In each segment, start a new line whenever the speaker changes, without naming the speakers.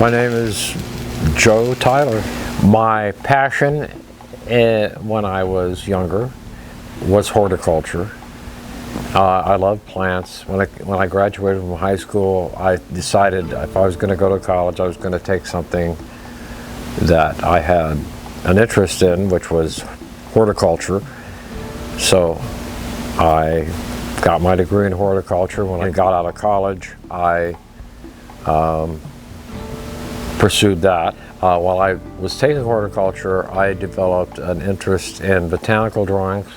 My name is Joe Tyler. My passion when I was younger was horticulture. I love plants. When I graduated from high school, I decided if I was going to go to college, I was going to take something that I had an interest in, which was horticulture. So I got my degree in horticulture. When I got out of college, I pursued that. While I was taking horticulture, I developed an interest in botanical drawings,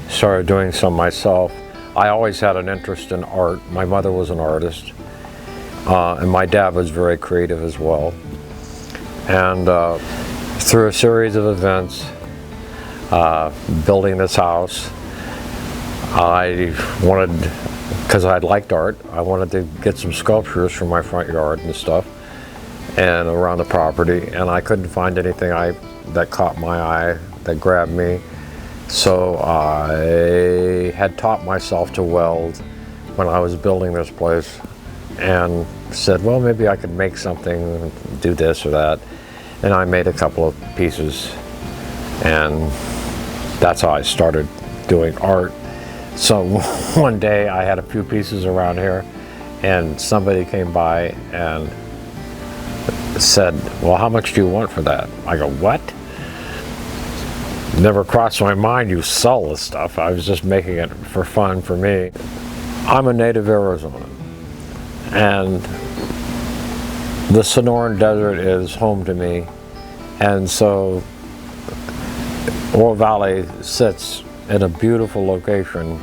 started doing some myself. I always had an interest in art. My mother was an artist, and my dad was very creative as well. And through a series of events, building this house, I wanted, because I liked art, I wanted to get some sculptures from my front yard and stuff and around the property, and I couldn't find anything that caught my eye, that grabbed me. So I had taught myself to weld when I was building this place, and said, well, maybe I could make something, do this or that. And I made a couple of pieces, and that's how I started doing art. So one day I had a few pieces around here, and somebody came by and said, well, how much do you want for that? I go, what? Never crossed my mind you sell this stuff. I was just making it for fun for me. I'm a native Arizonan, and the Sonoran Desert is home to me, and so Oro Valley sits in a beautiful location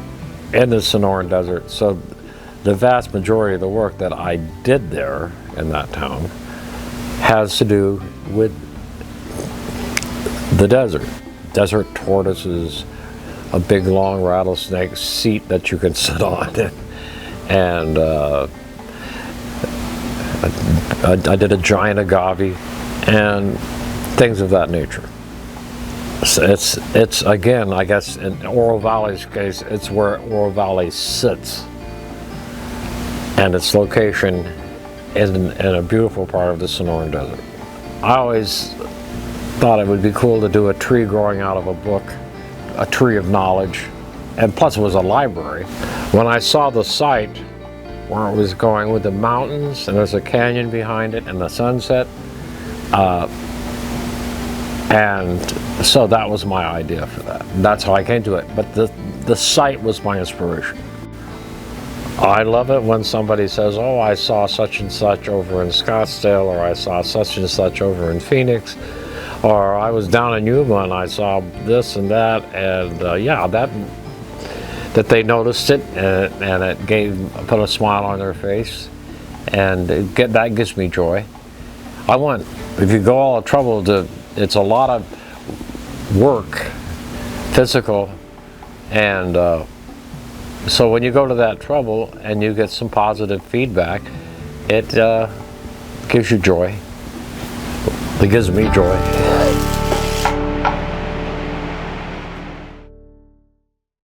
in the Sonoran Desert. So the vast majority of the work that I did there in that town has to do with the desert. Desert tortoises, a big long rattlesnake seat that you can sit on, and I did a giant agave and things of that nature. So it's again, I guess in Oro Valley's case, it's where Oro Valley sits, and its location is in a beautiful part of the Sonoran Desert. I always thought it would be cool to do a tree growing out of a book, a tree of knowledge, and plus it was a library. When I saw the site where it was going with the mountains, and there's a canyon behind it, and the sunset, and so that was my idea for that. And that's how I came to it. But the site was my inspiration. I love it when somebody says, oh, I saw such and such over in Scottsdale, or I saw such and such over in Phoenix, or I was down in Yuma and I saw this and that, and yeah, that they noticed it, and it put a smile on their face, and that gives me joy. If you go all the trouble it's a lot of work, physical, and so when you go to that trouble and you get some positive feedback, it gives you joy. It gives me joy.